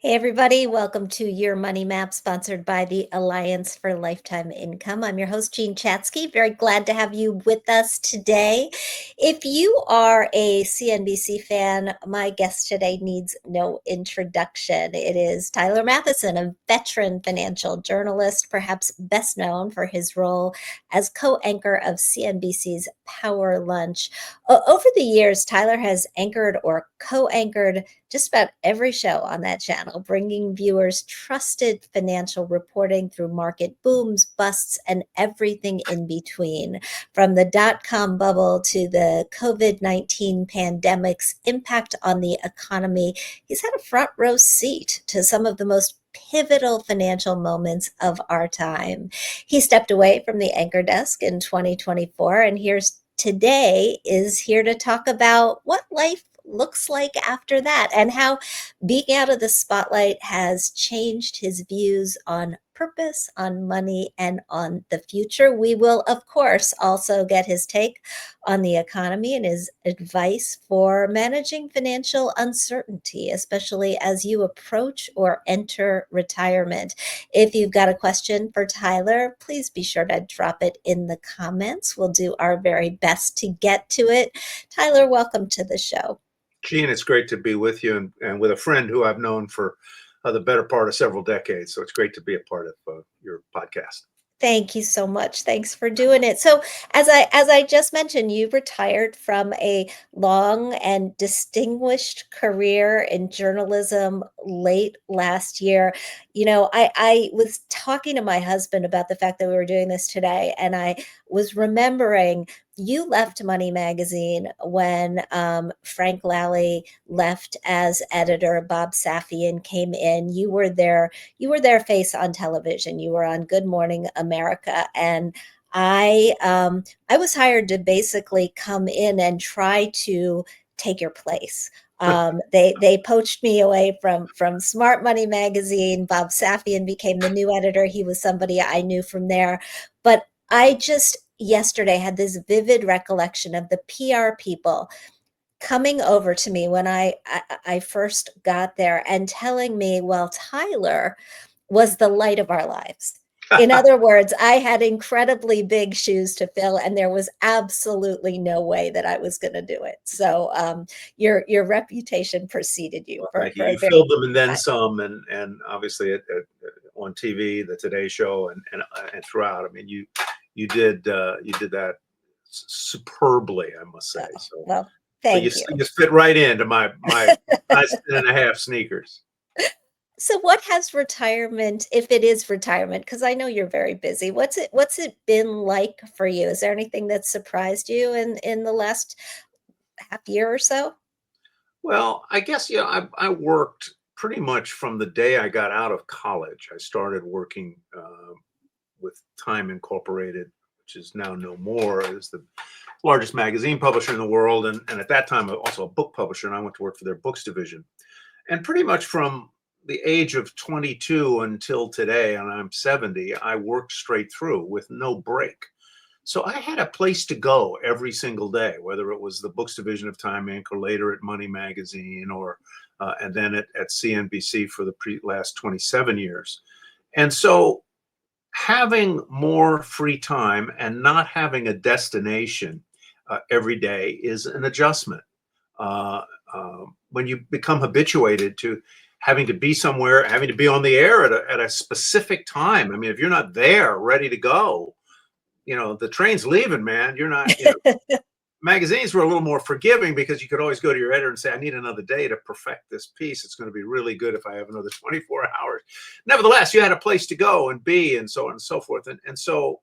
Hey, everybody, welcome to Your Money Map, sponsored by the Alliance for Lifetime Income. I'm your host, Jean Chatzky. Very glad to have you with us today. If you are a CNBC fan, my guest today needs no introduction. It is Tyler Mathisen, a veteran financial journalist, perhaps best known for his role as co-anchor of CNBC's Power Lunch. Over the years, Tyler has anchored or co-anchored just about every show on that channel, bringing viewers trusted financial reporting through market booms, busts, and everything in between. From the dot-com bubble to the COVID-19 pandemic's impact on the economy, he's had a front row seat to some of the most pivotal financial moments of our time. He stepped away from the anchor desk in 2024, and is here to talk about what life looks like after that and how being out of the spotlight has changed his views on purpose, on money, and on the future. We will, of course, also get his take on the economy and his advice for managing financial uncertainty, especially as you approach or enter retirement. If you've got a question for Tyler, please be sure to drop it in the comments. We'll do our very best to get to it. Tyler, welcome to the show. Gene, it's great to be with you and with a friend who I've known for the better part of several decades. So it's great to be a part of your podcast. Thank you so much. Thanks for doing it. So, as I just mentioned, you retired from a long and distinguished career in journalism late last year. I was talking to my husband about the fact that we were doing this today, and I was remembering you left Money Magazine when Frank Lally left as editor. Bob Safian came in. You were their face on television. You were on Good Morning America, and I was hired to basically come in and try to take your place. They poached me away from Smart Money Magazine. Bob Safian became the new editor. He was somebody I knew from there, but I just yesterday had this vivid recollection of the PR people coming over to me when I first got there and telling me, well, Tyler was the light of our lives. In other words, I had incredibly big shoes to fill, and there was absolutely no way that I was going to do it. So your reputation preceded you Thank you. for a You very filled them and then time. some, and obviously on TV, the Today Show, and throughout. I mean, you did that superbly, I must say. So, Well, so thank you. you fit right into my nice 10.5 sneakers. So what has retirement, if it is retirement, because I know you're very busy, what's it been like for you? Is there anything that surprised you in the last half year or so? Well, I guess, I worked pretty much from the day I got out of college. I started working with Time Incorporated, which is now no more. It was the largest magazine publisher in the world. And at that time, also a book publisher. And I went to work for their books division. And pretty much from the age of 22 until today, and I'm 70, I worked straight through with no break. So I had a place to go every single day, whether it was the books division of Time Inc. or later at Money Magazine and then at CNBC for the last 27 years. And so having more free time and not having a destination every day is an adjustment. When you become habituated to having to be somewhere, having to be on the air at a specific time. I mean, if you're not there ready to go, the train's leaving, man. You're not, magazines were a little more forgiving because you could always go to your editor and say, I need another day to perfect this piece. It's going to be really good if I have another 24 hours. Nevertheless, you had a place to go and be, and so on and so forth. And so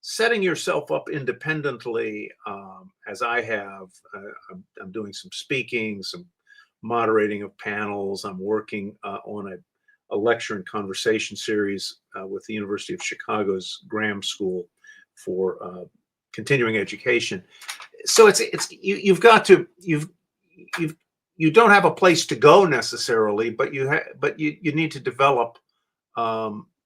setting yourself up independently, as I have, I'm doing some speaking, some moderating of panels. I'm working on a lecture and conversation series with the University of Chicago's Graham School for continuing education. So you don't have a place to go necessarily, but you need to develop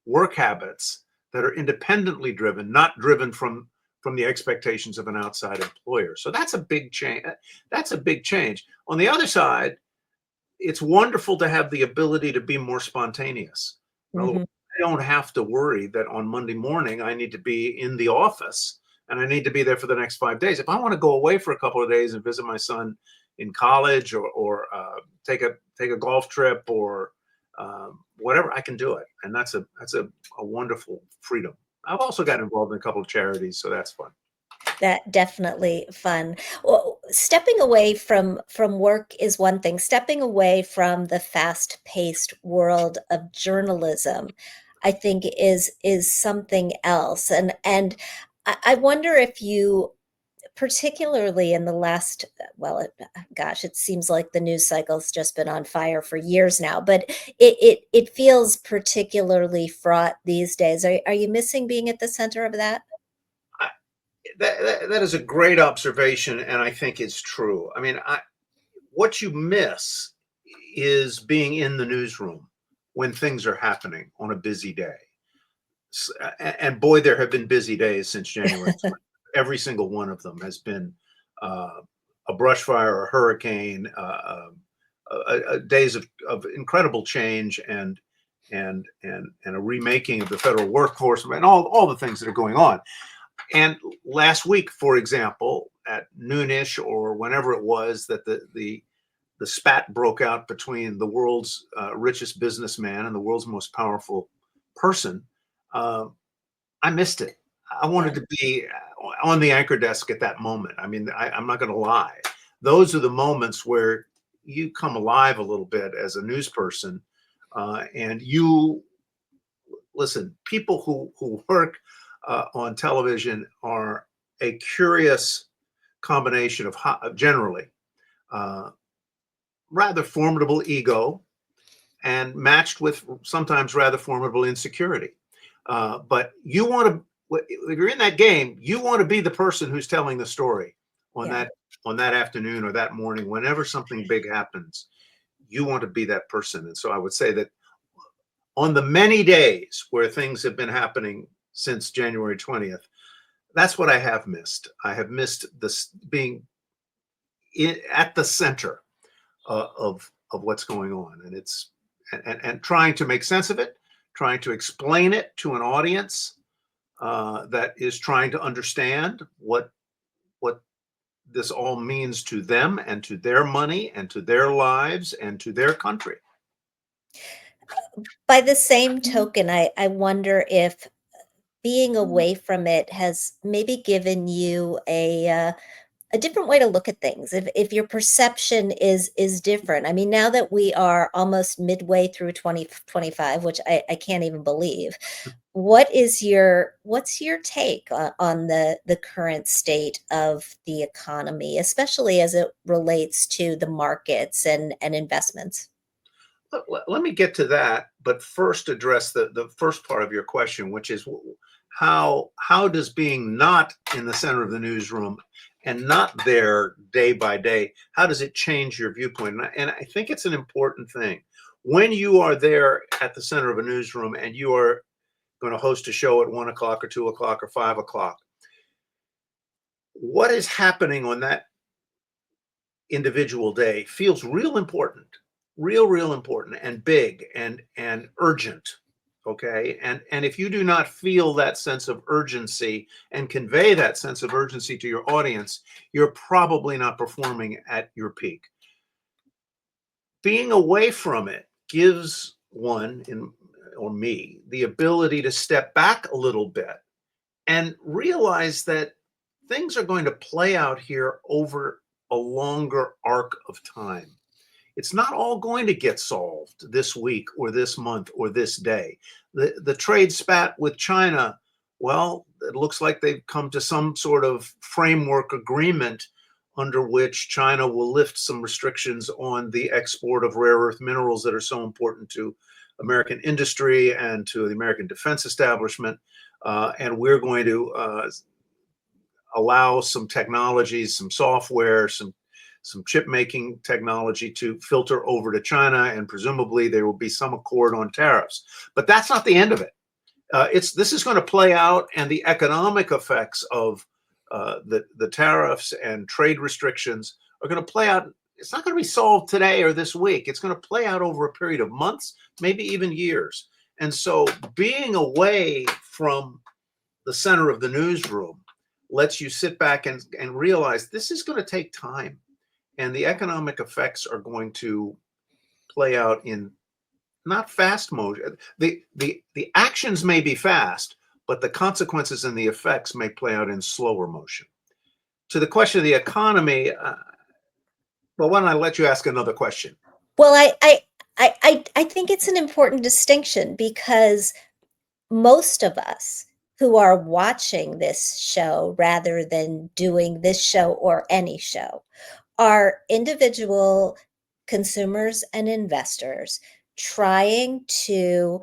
work habits that are independently driven, not driven from the expectations of an outside employer. So that's a big change. On the other side, it's wonderful to have the ability to be more spontaneous. In other words, Mhm. I don't have to worry that on Monday morning I need to be in the office and I need to be there for the next 5 days. If I want to go away for a couple of days and visit my son in college, or take a golf trip, or whatever, I can do it, and that's a wonderful freedom. I've also got involved in a couple of charities, so that's fun. That definitely fun. Well, stepping away from work is one thing. Stepping away from the fast-paced world of journalism, I think is something else. And I wonder if you, particularly in the last, well, gosh, it seems like the news cycle's just been on fire for years now, but it feels particularly fraught these days. Are you missing being at the center of that? I, that is a great observation, and I think it's true. I mean, what you miss is being in the newsroom when things are happening on a busy day. And boy, there have been busy days since January 20th. Every single one of them has been uh, a brush fire, a hurricane, days of incredible change, and a remaking of the federal workforce, and all the things that are going on. And last week, for example, at noonish or whenever it was that the spat broke out between the world's richest businessman and the world's most powerful person, uh, I missed it. I wanted Yeah. to be on the anchor desk at that moment. I mean, I'm not going to lie. Those are the moments where you come alive a little bit as a news person, and you listen. People who work on television are a curious combination of generally uh, rather formidable ego and matched with sometimes rather formidable insecurity. But you want to, if you're in that game, you want to be the person who's telling the story on Yeah. that afternoon or that morning, whenever something big happens. You want to be that person. And so I would say that on the many days where things have been happening since January 20th, that's what I have missed. I have missed this being at the center of what's going on, and and trying to make sense of it, trying to explain it to an audience that is trying to understand what this all means to them and to their money and to their lives and to their country. By the same token, I wonder if being away from it has maybe given you a different way to look at things. If your perception is different. I mean, now that we are almost midway through 2025, which I can't even believe, what's your take on the current state of the economy, especially as it relates to the markets and investments? Let me get to that, but first address the first part of your question, which is how does being not in the center of the newsroom and not there day by day, how does it change your viewpoint? And I think it's an important thing. When you are there at the center of a newsroom and you are going to host a show at 1 o'clock or 2 o'clock or 5 o'clock, what is happening on that individual day feels real important, real important and big and urgent. Okay. And if you do not feel that sense of urgency and convey that sense of urgency to your audience, you're probably not performing at your peak. Being away from it gives one in or me the ability to step back a little bit and realize that things are going to play out here over a longer arc of time. It's not all going to get solved this week or this month or this day. The trade spat with China, well, it looks like they've come to some sort of framework agreement under which China will lift some restrictions on the export of rare earth minerals that are so important to American industry and to the American defense establishment. And we're going to allow some technologies, some software, some chip making technology to filter over to China, and presumably there will be some accord on tariffs. But that's not the end of it. This is going to play out, and the economic effects of the tariffs and trade restrictions are going to play out to be solved today or this week. It's going to play out over a period of months, maybe even years. And so being away from the center of the newsroom lets you sit back and realize this is going to take time, and the economic effects are going to play out in not fast motion. The actions may be fast, but the consequences and the effects may play out in slower motion. To the question of the economy, well, why don't I let you ask another question? Well, I think it's an important distinction because most of us who are watching this show rather than doing this show or any show are individual consumers and investors trying to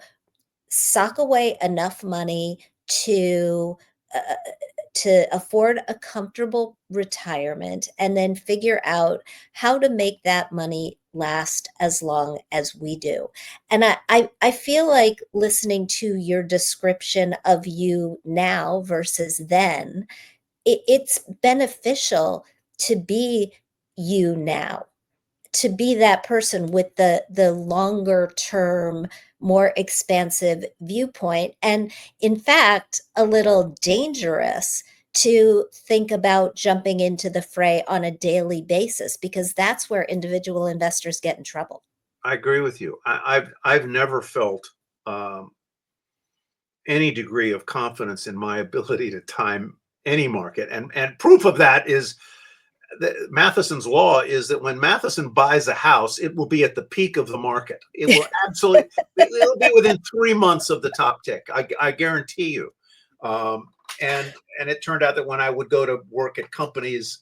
sock away enough money to uh, to afford a comfortable retirement and then figure out how to make that money last as long as we do. And I feel like listening to your description of you now versus then, it's beneficial to be you now, to be that person with the longer term, more expansive viewpoint, and in fact a little dangerous to think about jumping into the fray on a daily basis, because that's where individual investors get in trouble. I agree with you. I've never felt um, any degree of confidence in my ability to time any market, and proof of that is Mathison's law is that when Mathisen buys a house, it will be at the peak of the market. It will absolutely, it'll be within 3 months of the top tick. I guarantee you. Um, and it turned out that when I would go to work at companies,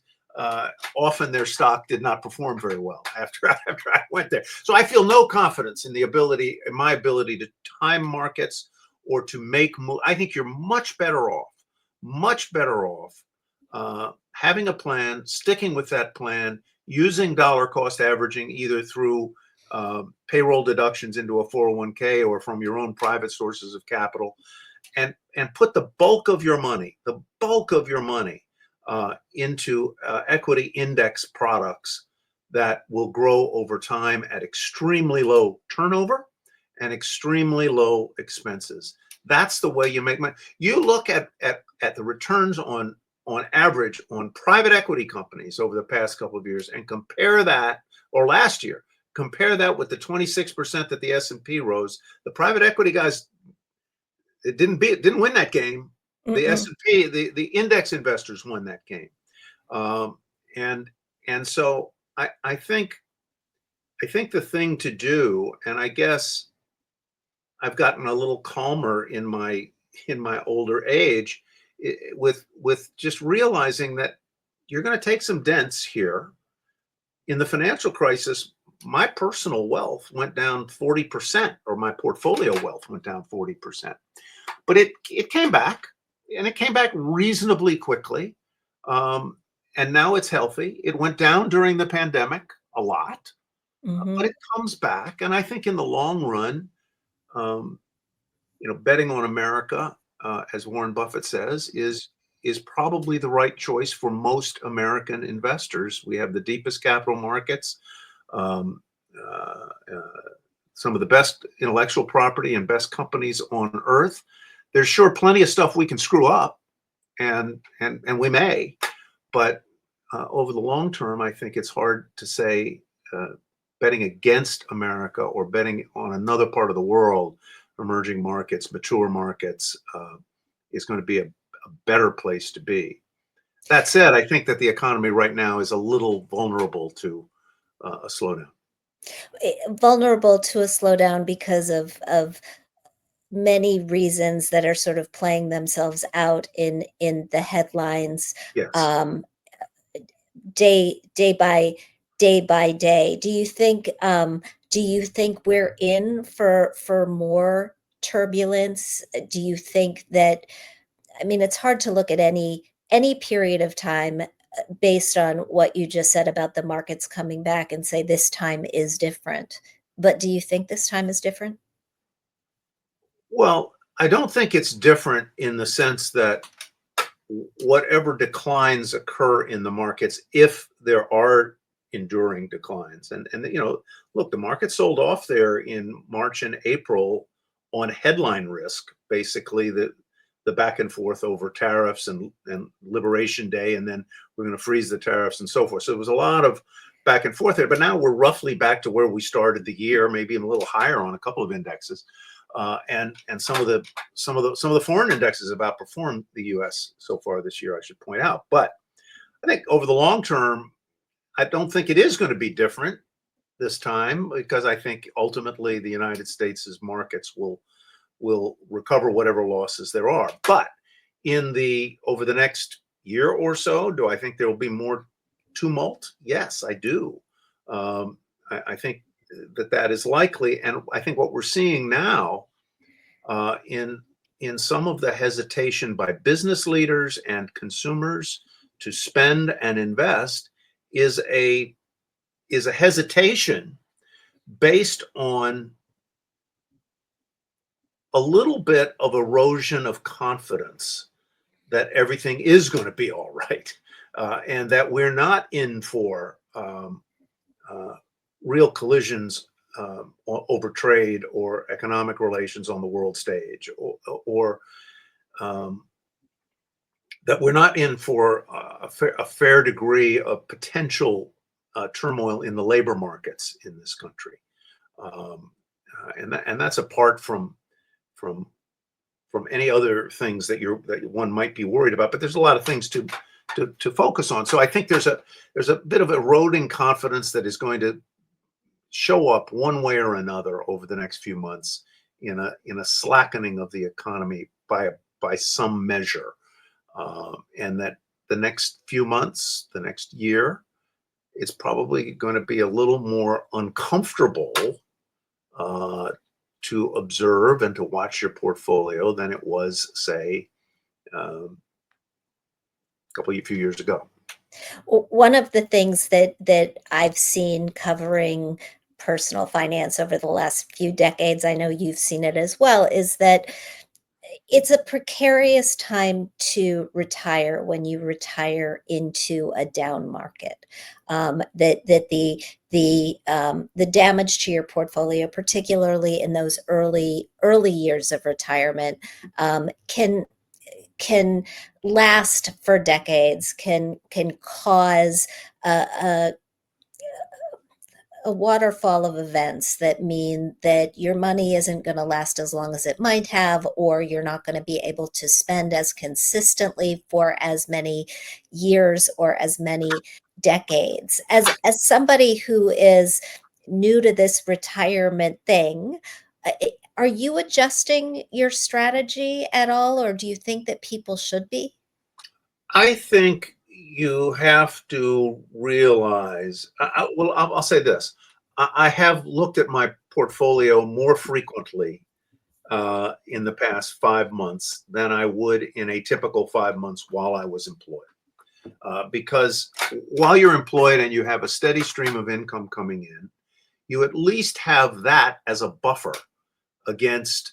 often their stock did not perform very well after I went there. So I feel no confidence in in my ability to time markets or to make moves. I think you're much better off having a plan, sticking with that plan, using dollar cost averaging either through payroll deductions into a 401k or from your own private sources of capital, and put the bulk of your money into equity index products that will grow over time at extremely low turnover and extremely low expenses. That's the way you make money. You look at the returns on average on private equity companies over the past couple of years and compare that, or last year, compare that with the 26% that the S&P rose. The private equity guys, it didn't win that game. The Mm-mm. S&P, the index investors won that game. Um, and and so I think the thing to do, and I guess I've gotten a little calmer in my older age, with just realizing that you're going to take some dents here. In the financial crisis, my personal wealth went down 40%, or my portfolio wealth went down 40%. But it came back, and it came back reasonably quickly. Um, and now it's healthy. It went down during the pandemic a lot, but Mm-hmm. it comes back. And I think in the long run, um, betting on America, as Warren Buffett says, is probably the right choice for most American investors. We have the deepest capital markets, um, uh, uh, some of the best intellectual property and best companies on earth. There's sure plenty of stuff we can screw up, and we may, but over the long term, I think it's hard to say betting against America or betting on another part of the world, emerging markets, mature markets, is going to be a better place to be. That said, I think that the economy right now is a little vulnerable to a slowdown. Vulnerable to a slowdown because of many reasons that are sort of playing themselves out in the headlines, Yes. um, day by day. Do you think we're in for more turbulence? Do you think that, I mean, it's hard to look at any period of time based on what you just said about the markets coming back and say this time is different. But do you think this time is different? Well, I don't think it's different in the sense that whatever declines occur in the markets, if there are enduring declines. And look, the market sold off there in March and April on headline risk, basically the back and forth over tariffs and Liberation Day, and then we're going to freeze the tariffs and so forth. So it was a lot of back and forth there. But now we're roughly back to where we started the year, maybe a little higher on a couple of indexes, and some of the foreign indexes have outperformed the U.S. so far this year, I should point out. But I think over the long term, I don't think it is going to be different this time, because I think ultimately the United States' markets will recover whatever losses there are. But over the next year or so, do I think there will be more tumult? Yes, I do. I think that is likely, and I think what we're seeing now in some of the hesitation by business leaders and consumers to spend and invest is a hesitation based on a little bit of erosion of confidence that everything is going to be all right, and that we're not in for real collisions over trade or economic relations on the world stage, or that we're not in for a fair degree of potential turmoil in the labor markets in this country, and that's apart from any other things that one might be worried about. But there's a lot of things to focus on. So I think there's a bit of eroding confidence that is going to show up one way or another over the next few months in a slackening of the economy by some measure, and that the next few months, the next year, it's probably going to be a little more uncomfortable to observe and to watch your portfolio than it was, say, a few years ago. One of the things that I've seen covering personal finance over the last few decades, I know you've seen it as well, is that it's a precarious time to retire when you retire into a down market. That the damage to your portfolio, particularly in those early years of retirement, can last for decades, can cause a waterfall of events that mean that your money isn't going to last as long as it might have, or you're not going to be able to spend as consistently for as many years or as many decades. As somebody who is new to this retirement thing, are you adjusting your strategy at all, or do you think that people should be? I think you have to realize, I'll say this. I have looked at my portfolio more frequently in the past 5 months than I would in a typical 5 months while I was employed. Because while you're employed and you have a steady stream of income coming in, you at least have that as a buffer against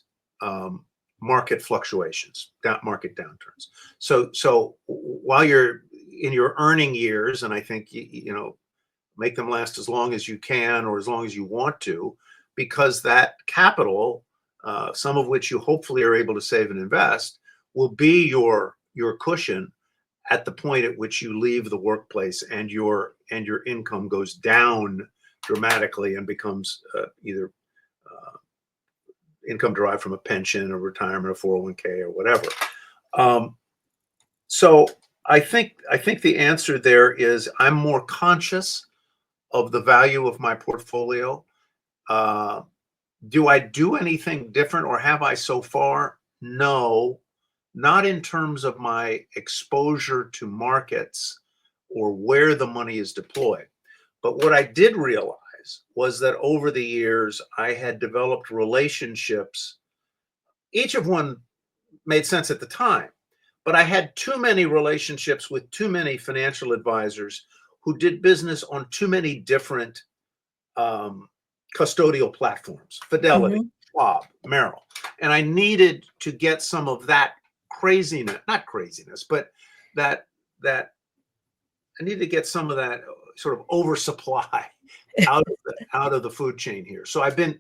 market fluctuations, market downturns. So while you're in your earning years, and I think make them last as long as you can or as long as you want to, because that capital, some of which you hopefully are able to save and invest, will be your cushion at the point at which you leave the workplace and your income goes down dramatically and becomes either income derived from a pension, a retirement, a 401k, or whatever. So I think the answer there is I'm more conscious of the value of my portfolio. Do I do anything different, or have I so far? No, not in terms of my exposure to markets or where the money is deployed. But what I did realize was that over the years, I had developed relationships, each of one made sense at the time, but I had too many relationships with too many financial advisors who did business on too many different custodial platforms, Fidelity, Mhm. Schwab, Merrill. And I needed to get some of that craziness, not craziness, but that I need to get some of that sort of oversupply out of the food chain here. So I've been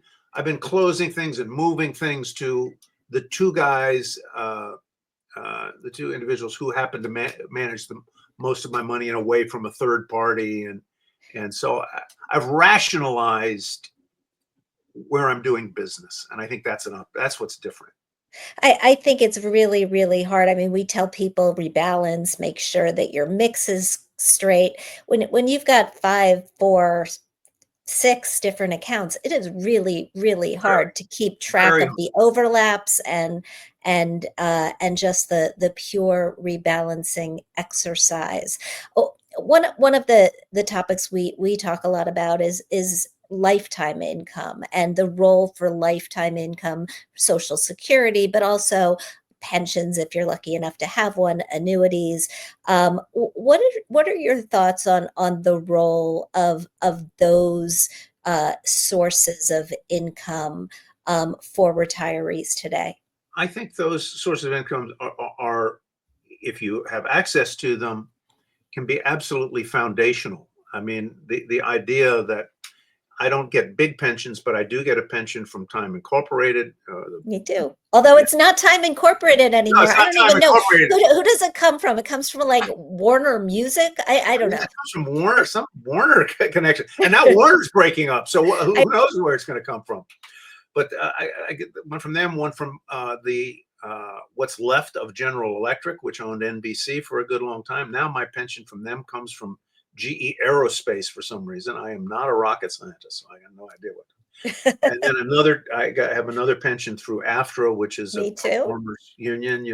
closing things and moving things to the two guys, the two individuals who happen to manage most of my money and away from a third party, and so I've rationalized where I'm doing business, and I think that's what's different. I think it's really, really hard. I mean, we tell people rebalance, make sure that your mix is straight. When you've got 5, 4, 6 different accounts, it is really, really Very, hard to keep track very. of the overlaps and just the pure rebalancing exercise. Oh, one of the topics we talk a lot about is lifetime income and the role for lifetime income, Social Security, but also pensions if you're lucky enough to have one, annuities. What are your thoughts on the role of those sources of income for retirees today? I think those sources of income are, if you have access to them, can be absolutely foundational. I mean, the idea that I don't get big pensions, but I do get a pension from Time Incorporated. Me too. Although Yeah. it's not Time Incorporated No, anymore. it's I not don't Time even know Incorporated. who does it come from. It comes from like Warner Music. I don't Yeah, know. it comes from Warner, some Warner connection, and now Warner's breaking up. So who I knows where it's going to come from? But I get one from them, one from the what's left of General Electric, which owned NBC for a good long time. Now my pension from them comes from GE Aerospace for some reason. I am not a rocket scientist, so I have no idea what. And then have another pension through AFTRA, which is a Me too. farmers union.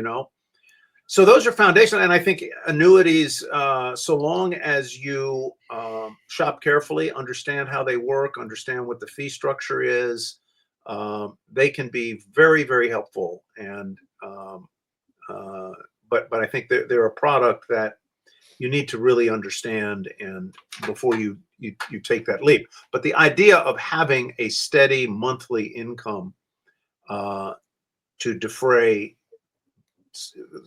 So those are foundational, and I think annuities, so long as you shop carefully, understand how they work, understand what the fee structure is, they can be very, very helpful. And but I think they're a product that you need to really understand and before you take that leap. But the idea of having a steady monthly income uh, to defray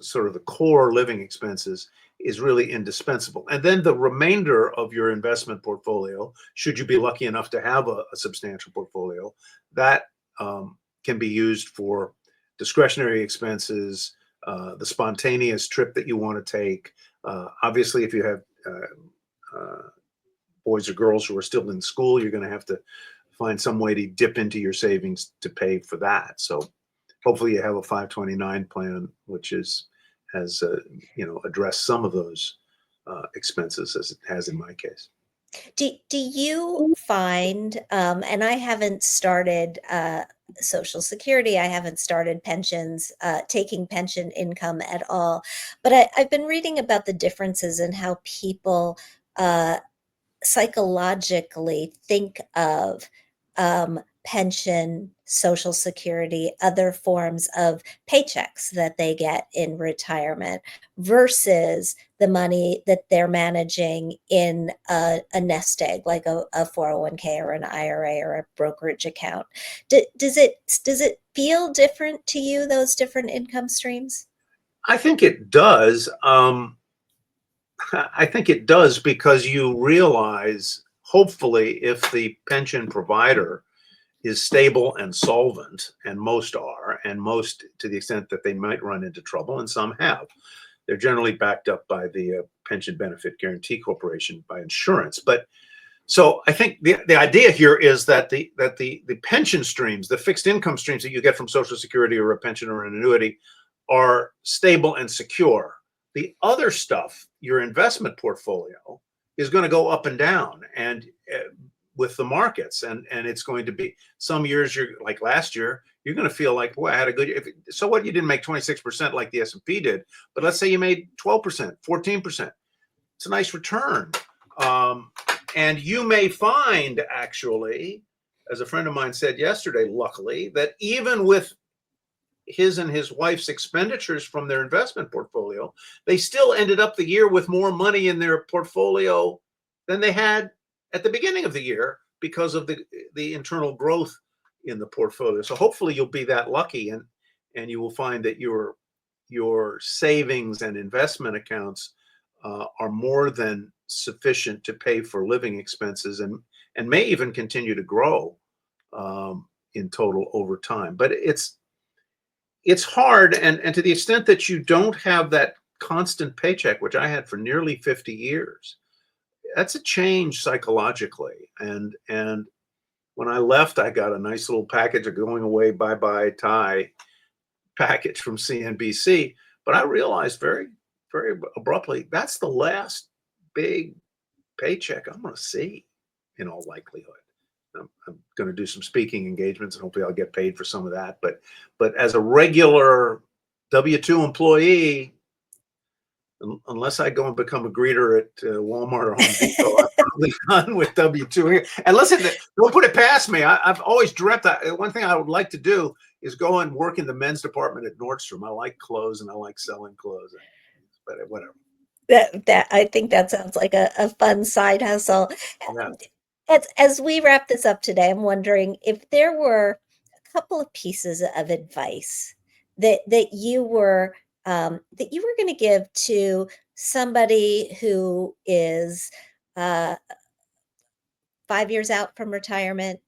sort of the core living expenses is really indispensable. And then the remainder of your investment portfolio, should you be lucky enough to have a substantial portfolio, that can be used for discretionary expenses, the spontaneous trip that you want to take. Obviously, if you have boys or girls who are still in school, you're going to have to find some way to dip into your savings to pay for that. So hopefully you have a 529 plan, which has addressed some of those expenses as it has in my case. Do you find, and I haven't started Social Security, I haven't started pensions, taking pension income at all, but I've been reading about the differences in how people uh, psychologically think of pension, Social Security, other forms of paychecks that they get in retirement versus the money that they're managing in a nest egg, like a 401k or an IRA or a brokerage account. Does it feel different to you, those different income streams? I think it does. I think it does because you realize, hopefully, if the pension provider is stable and solvent, and most are, and most to the extent that they might run into trouble, and some have. They're generally backed up by the Pension Benefit Guaranty Corporation, by insurance. But so I think the idea here is that the pension streams, the fixed income streams that you get from Social Security or a pension or an annuity, are stable and secure. The other stuff, your investment portfolio, is going to go up and down, and with the markets, and it's going to be some years you're like last year, you're going to feel like, boy, I had a good year. So what? You didn't make 26% like the S&P did, but let's say you made 12%, 14%. It's a nice return. And you may find, actually, as a friend of mine said yesterday, luckily, that even with his and his wife's expenditures from their investment portfolio, they still ended up the year with more money in their portfolio than they had at the beginning of the year because of the internal growth in the portfolio. So hopefully you'll be that lucky, and you will find that your savings and investment accounts are more than sufficient to pay for living expenses and may even continue to grow in total over time. But it's hard, and to the extent that you don't have that constant paycheck, which I had for nearly 50 years, that's a change psychologically. And when I left, I got a nice little package, of going away, bye bye tie package from CNBC. But I realized very abruptly that's the last big paycheck I'm going to see in all likelihood. I'm going to do some speaking engagements, and hopefully I'll get paid for some of that. But as a regular W-2 employee, unless I go and become a greeter at Walmart or Home Depot, I'm probably done with W-2 here. And listen, don't put it past me. I've always dreamt that one thing I would like to do is go and work in the men's department at Nordstrom. I like clothes and I like selling clothes, but whatever. That I think that sounds like a fun side hustle. Yeah. As we wrap this up today, I'm wondering if there were a couple of pieces of advice that that you were going to give to somebody who is uh, 5 years out from retirement,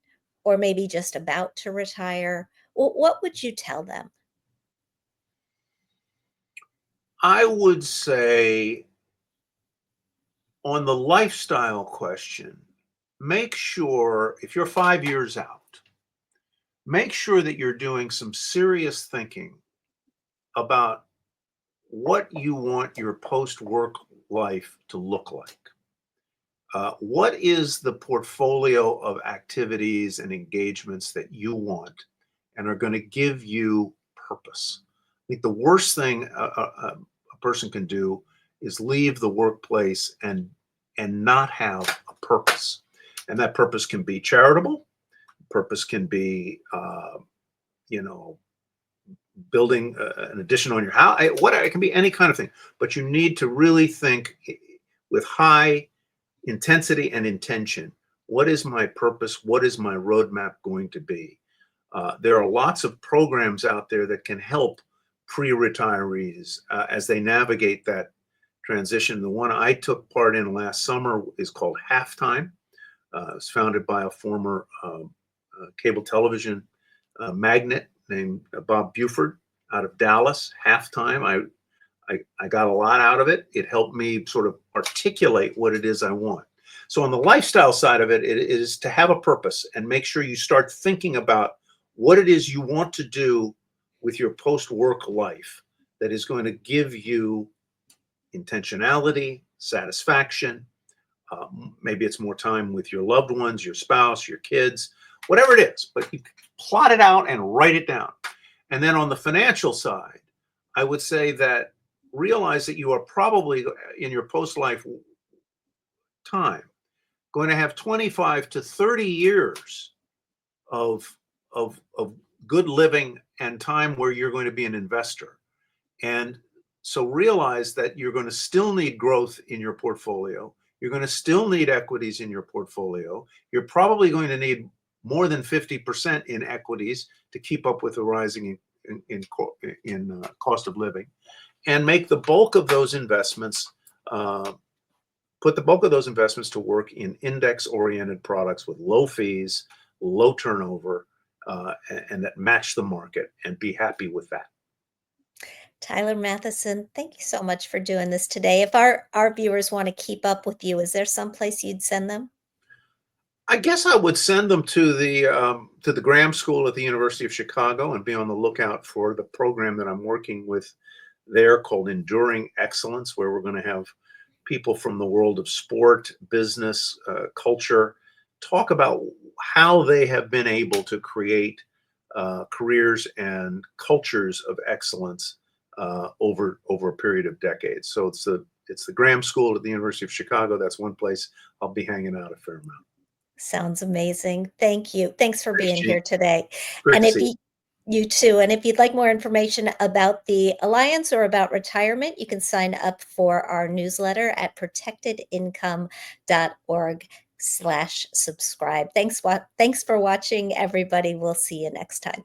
or maybe just about to retire. What would you tell them? I would say on the lifestyle question, make sure if you're 5 years out, make sure that you're doing some serious thinking about what you want your post work life to look like. What is the portfolio of activities and engagements that you want and are going to give you purpose? I think the worst thing a person can do is leave the workplace and not have a purpose. And that purpose can be charitable. Purpose can be, you know, building an addition on your house. What it can be any kind of thing, but you need to really think with high intensity and intention. What is my purpose? What is my roadmap going to be? There are lots of programs out there that can help pre-retirees as they navigate that transition. The one I took part in last summer is called Halftime. It was founded by a former cable television magnate named Bob Buford out of Dallas. Halftime. I got a lot out of it. It helped me sort of articulate what it is I want. So on the lifestyle side of it, it is to have a purpose and make sure you start thinking about what it is you want to do with your post-work life that is going to give you intentionality, satisfaction. Maybe it's more time with your loved ones, your spouse, your kids, whatever it is. But you plot it out and write it down. And then on the financial side, I would say that realize that you are probably in your post-life time going to have 25 to 30 years of of good living and time where you're going to be an investor. And so realize that you're going to still need growth in your portfolio. You're going to still need equities in your portfolio. You're probably going to need more than 50% in equities to keep up with the rising in cost of living, and make the bulk of those investments, put the bulk of those investments to work in index-oriented products with low fees, low turnover, and that match the market, and be happy with that. Tyler Mathisen, thank you so much for doing this today. If our viewers want to keep up with you, is there some place you'd send them? I guess I would send them to the Graham School at the University of Chicago and be on the lookout for the program that I'm working with there called Enduring Excellence, where we're going to have people from the world of sport, business, culture, talk about how they have been able to create careers and cultures of excellence over a period of decades. So it's the Graham School at the University of Chicago. That's one place I'll be hanging out a fair amount. Sounds amazing. Thank you. Thanks for Thanks, being Gene. here today. Great And to if see you. you too, and if you'd like more information about the Alliance or about retirement, you can sign up for our newsletter at protectedincome.org/subscribe. Thanks for watching, everybody. We'll see you next time.